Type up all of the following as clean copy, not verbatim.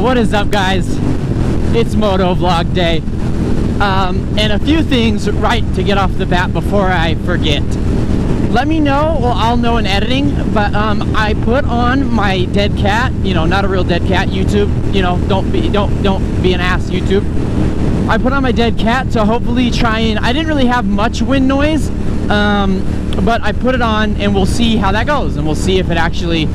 What is up, guys? It's Moto Vlog Day. And a few things right to get off the bat before I forget. Let me know, well, I'll know in editing, but I put on my dead cat, you know, not a real dead cat, YouTube, you know, don't be an ass, YouTube. I put on my dead cat to hopefully try and, I didn't really have much wind noise, but I put it on and we'll see how that goes, and we'll see if it actually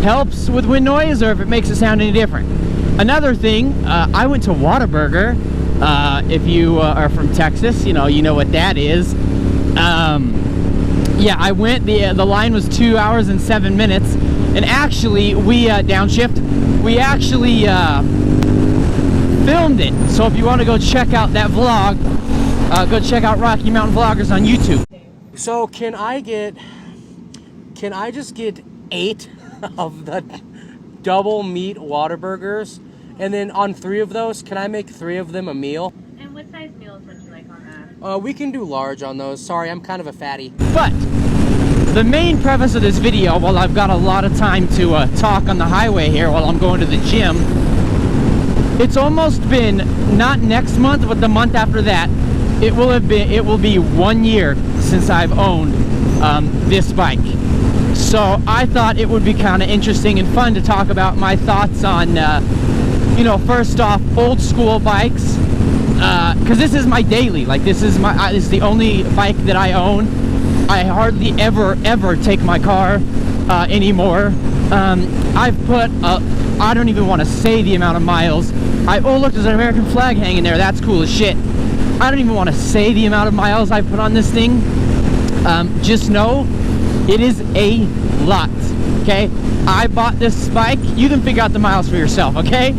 helps with wind noise or if it makes it sound any different. Another thing, I went to Whataburger. If you are from Texas, you know what that is. Yeah, I went, the line was 2 hours and 7 minutes, and actually, we, downshift, we actually, filmed it. So if you want to go check out that vlog, go check out Rocky Mountain Vloggers on YouTube. So can I just get 8 of the double meat Whataburgers, and then on 3 of those, can I make 3 of them a meal? And what size meals would you like on that? We can do large on those. Sorry, I'm kind of a fatty. But the main preface of this video, while I've got a lot of time to talk on the highway here while I'm going to the gym, it's almost been, not next month, but the month after that, it will be 1 year since I've owned this bike. So I thought it would be kind of interesting and fun to talk about my thoughts on, you know, first off, old school bikes, because this is my daily, like this is the only bike that I own. I hardly ever take my car anymore. I've put, I don't even want to say the amount of miles. Oh look, there's an American flag hanging there, that's cool as shit. I don't even want to say the amount of miles I put on this thing. Just know, it is a lot, okay? I bought this bike, you can figure out the miles for yourself, okay?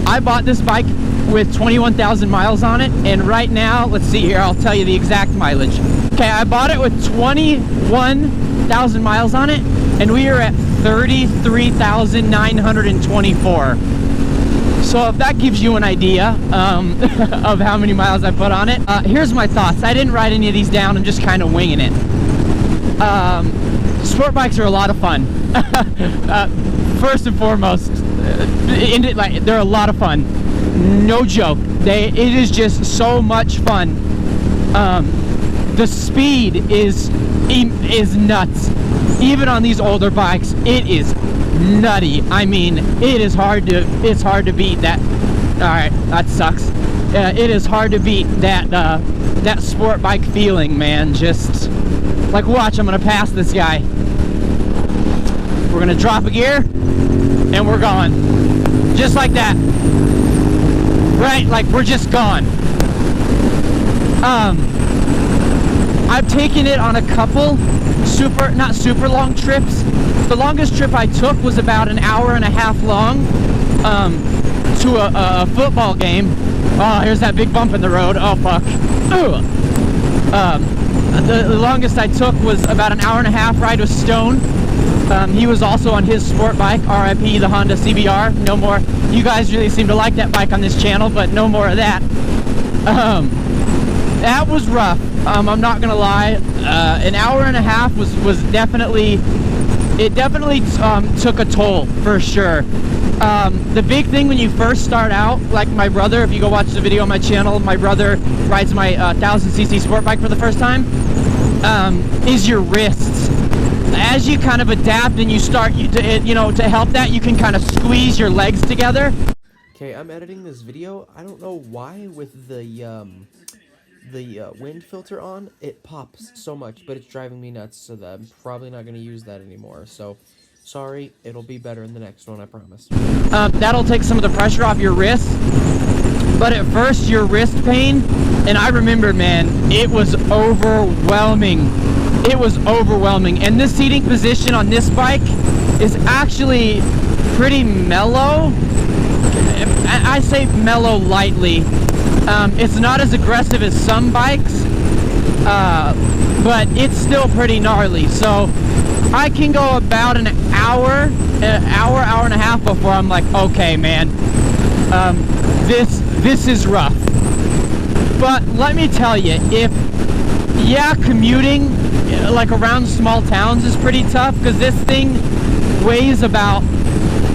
I bought this bike with 21,000 miles on it, and right now, let's see here, I'll tell you the exact mileage. Okay, I bought it with 21,000 miles on it, and we are at 33,924. So if that gives you an idea of how many miles I put on it, here's my thoughts. I didn't write any of these down, I'm just kind of winging it. Sport bikes are a lot of fun. First and foremost, they're a lot of fun. No joke. It is just so much fun. The speed is nuts. Even on these older bikes, it is nutty. I mean, it's hard to beat that. All right, that sucks. It is hard to beat that sport bike feeling, man. Just like, watch, I'm gonna pass this guy. We're gonna drop a gear, and we're gone. Just like that. Right, like we're just gone. I've taken it on a couple not super long trips. The longest trip I took was about an hour and a half long to a football game. Oh, here's that big bump in the road. Oh, fuck. The longest I took was about an hour and a half ride with Stone. He was also on his sport bike, RIP, the Honda CBR. No more. You guys really seem to like that bike on this channel, but no more of that. That was rough. I'm not gonna lie. An hour and a half was definitely, it definitely took a toll for sure. The big thing when you first start out, like my brother, if you go watch the video on my channel, my brother rides my 1000cc sport bike for the first time, is your wrists. As you kind of adapt and you start, to help that, you can kind of squeeze your legs together. Okay, I'm editing this video. I don't know why with the wind filter on, it pops so much, but it's driving me nuts, so that I'm probably not going to use that anymore. So, sorry, it'll be better in the next one, I promise. That'll take some of the pressure off your wrists, but at first, your wrist pain, and I remember, man, it was overwhelming. It was overwhelming, and this seating position on this bike is actually pretty mellow. I say mellow lightly. It's not as aggressive as some bikes, but it's still pretty gnarly. So I can go about an hour and a half before I'm like, okay, man, this is rough. But let me tell you, commuting like around small towns is pretty tough, because this thing weighs about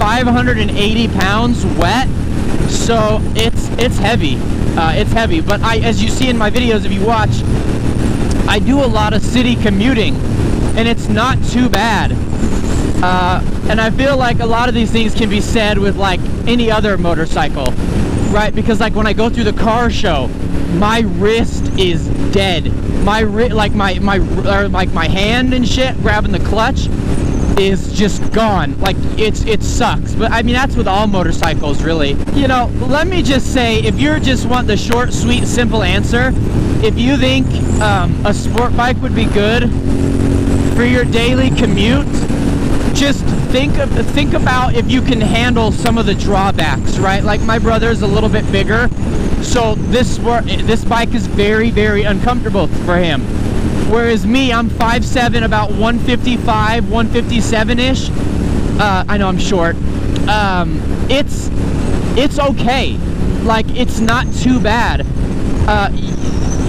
580 pounds wet, so it's heavy. It's heavy, but as you see in my videos, if you watch, I do a lot of city commuting, and it's not too bad. And I feel like a lot of these things can be said with like any other motorcycle, right? Because like when I go through the car show, my wrist is dead. My hand and shit grabbing the clutch is just gone. Like it sucks. But I mean, that's with all motorcycles, really. You know, let me just say, if you just want the short, sweet, simple answer, if you think a sport bike would be good for your daily commute, just think about if you can handle some of the drawbacks, right? Like my brother's a little bit bigger, so this bike is very, very uncomfortable for him. Whereas me, I'm 5'7", about 155, 157-ish. I know I'm short. It's okay. Like, it's not too bad.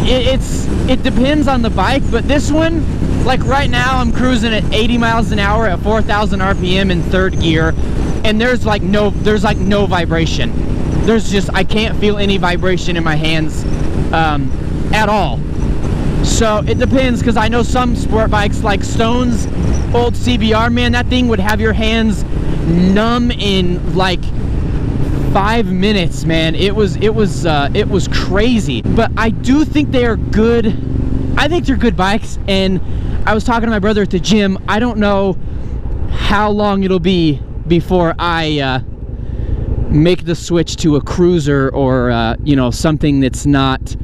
It depends on the bike, but this one, like right now, I'm cruising at 80 miles an hour at 4,000 RPM in third gear, and there's like no vibration. I can't feel any vibration in my hands at all. So it depends, because I know some sport bikes like Stone's old CBR, man, that thing would have your hands numb in like 5 minutes, man. It was crazy. But I do think they are good. I think they're good bikes, and I was talking to my brother at the gym. I don't know how long it'll be before I make the switch to a cruiser or you know, something that's not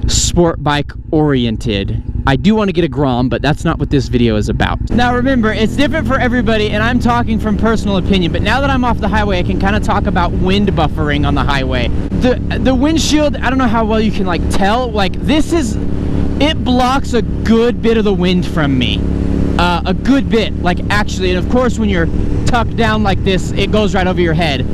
sport bike oriented. I do want to get a Grom, but that's not what this video is about. Now remember, it's different for everybody, and I'm talking from personal opinion, but now that I'm off the highway, I can kind of talk about wind buffering on the highway. The windshield, I don't know how well you can like tell, like it blocks a good bit of the wind from me. A good bit, like actually, and of course when you're tucked down like this, it goes right over your head.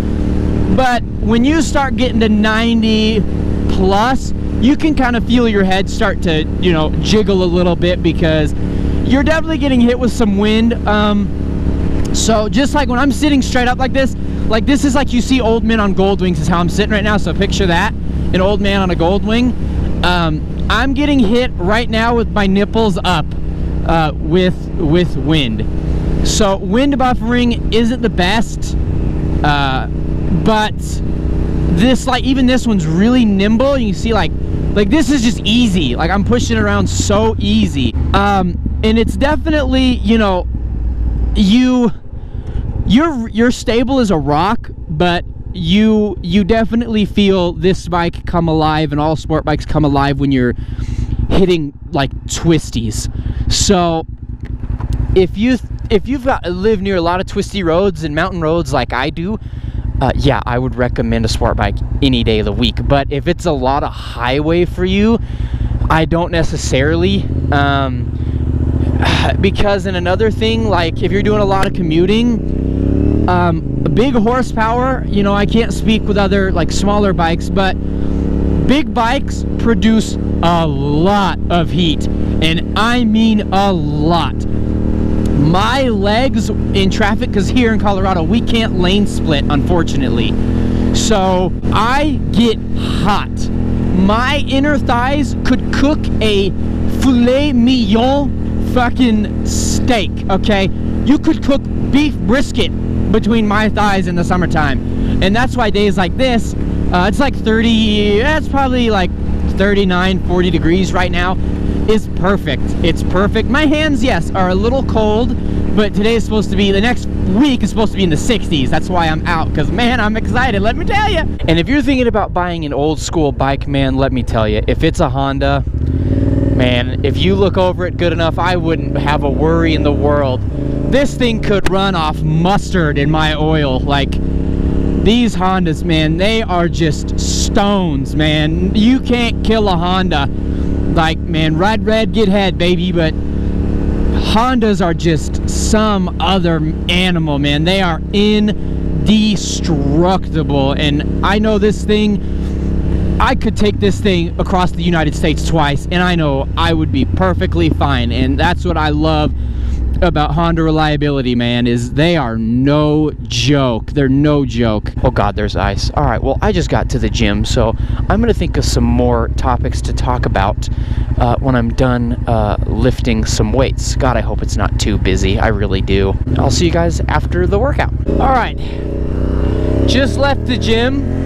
But when you start getting to 90 plus, you can kind of feel your head start to, you know, jiggle a little bit, because you're definitely getting hit with some wind. So just like when I'm sitting straight up like this is like you see old men on gold wings is how I'm sitting right now. So picture that, an old man on a gold wing. I'm getting hit right now with my nipples up with wind. So wind buffering isn't the best, but this, like, even this one's really nimble. You can see like this is just easy. Like I'm pushing it around so easy. And it's definitely, you know, you're stable as a rock, but you definitely feel this bike come alive, and all sport bikes come alive when you're hitting like twisties. So if you've lived near a lot of twisty roads and mountain roads like I do, yeah, I would recommend a sport bike any day of the week. But if it's a lot of highway for you, I don't necessarily, because in another thing, like if you're doing a lot of commuting, big horsepower, you know, I can't speak with other like smaller bikes, but big bikes produce a lot of heat, and I mean a lot. My legs in traffic, because here in Colorado we can't lane split, unfortunately, so I get hot. My inner thighs could cook a filet mignon fucking steak, okay? You could cook beef brisket between my thighs in the summertime, and that's why days like this, it's like 30, it's probably like 39, 40 degrees right now, is perfect. It's perfect. My hands, yes, are a little cold, but today is supposed to be, the next week is supposed to be in the 60s. That's why I'm out, because man, I'm excited, let me tell you. And if you're thinking about buying an old school bike, man, let me tell you, if it's a Honda, man, if you look over it good enough, I wouldn't have a worry in the world. This thing could run off mustard in my oil. Like, these Hondas, man, they are just stones, man. You can't kill a Honda. Like, man, ride red, get head, baby. But Hondas are just some other animal, man. They are indestructible. And I know this thing, I could take this thing across the United States twice, and I know I would be perfectly fine. And that's what I love about Honda reliability, man, is they are no joke. They're no joke. Oh God, there's ice. All right, well, I just got to the gym, so I'm gonna think of some more topics to talk about when I'm done lifting some weights. God, I hope it's not too busy. I really do. I'll see you guys after the workout. All right, just left the gym.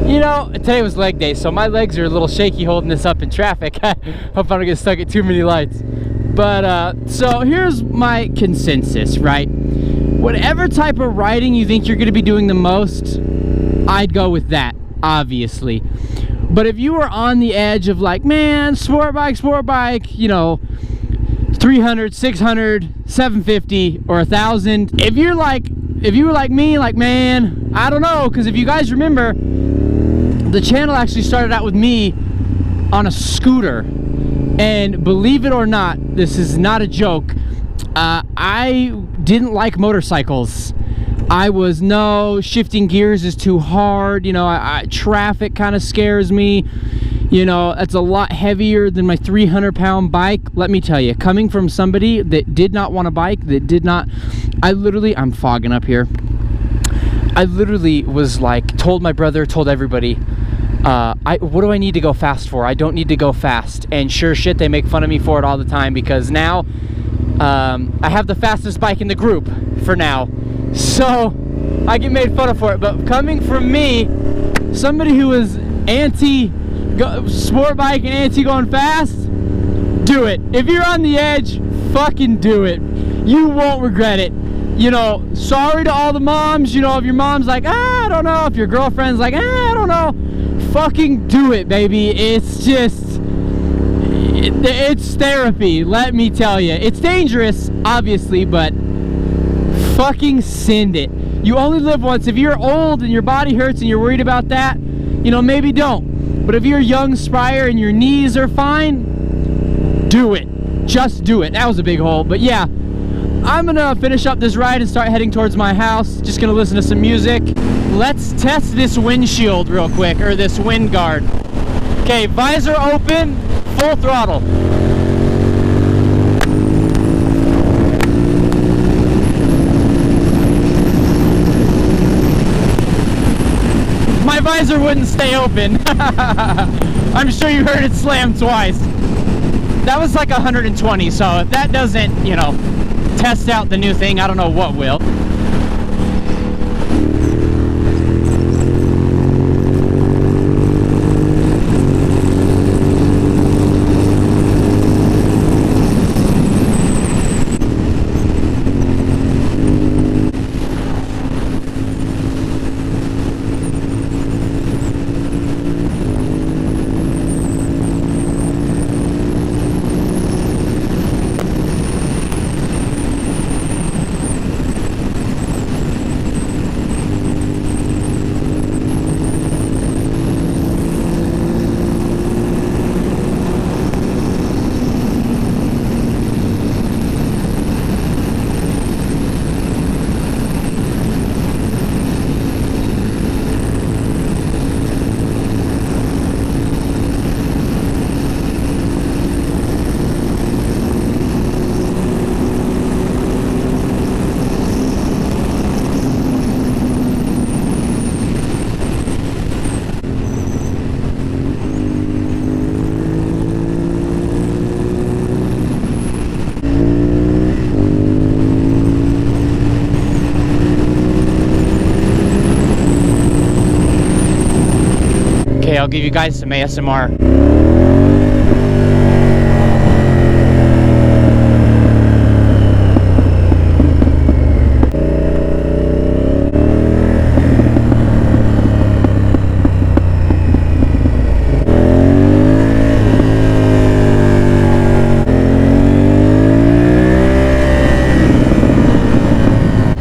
You know, today was leg day, so my legs are a little shaky holding this up in traffic. Hope I don't get stuck at too many lights. But, so here's my consensus, right? Whatever type of riding you think you're gonna be doing the most, I'd go with that, obviously. But if you were on the edge of like, man, sport bike, you know, 300, 600, 750, or 1,000. If you were like me, like, man, I don't know, because if you guys remember, the channel actually started out with me on a scooter, and believe it or not, this is not a joke, I didn't like motorcycles. I was, no, shifting gears is too hard, you know, traffic kind of scares me, you know, that's a lot heavier than my 300-pound bike. Let me tell you, coming from somebody that did not want a bike, that did not, I'm fogging up here. I literally was like, told my brother, told everybody, what do I need to go fast for? I don't need to go fast. And sure shit, they make fun of me for it all the time, because now I have the fastest bike in the group for now. So I get made fun of for it. But coming from me, somebody who is anti sport bike and anti going fast, do it. If you're on the edge, fucking do it. You won't regret it. You know, sorry to all the moms, you know, if your mom's like, I don't know, if your girlfriend's like, I don't know, fucking do it, baby. It's just, it's therapy, let me tell you. It's dangerous, obviously, but fucking send it. You only live once. If you're old and your body hurts and you're worried about that, you know, maybe don't. But if you're young, spry, and your knees are fine, do it. Just do it. That was a big hole, but yeah. I'm gonna finish up this ride and start heading towards my house. Just gonna listen to some music. Let's test this windshield real quick, or this wind guard. Okay, visor open, full throttle. My visor wouldn't stay open. I'm sure you heard it slam twice. That was like 120, so if that doesn't, you know, test out the new thing, I don't know what will. Okay, I'll give you guys some ASMR.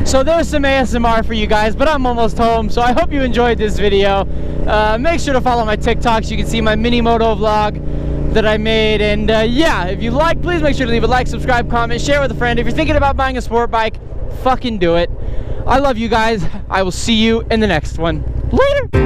So there's some ASMR for you guys, but I'm almost home, so I hope you enjoyed this video. Make sure to follow my TikTok so you can see my mini moto vlog that I made. And yeah, if you like, please make sure to leave a like, subscribe, comment, share with a friend. If you're thinking about buying a sport bike, fucking do it. I love you guys. I will see you in the next one. Later!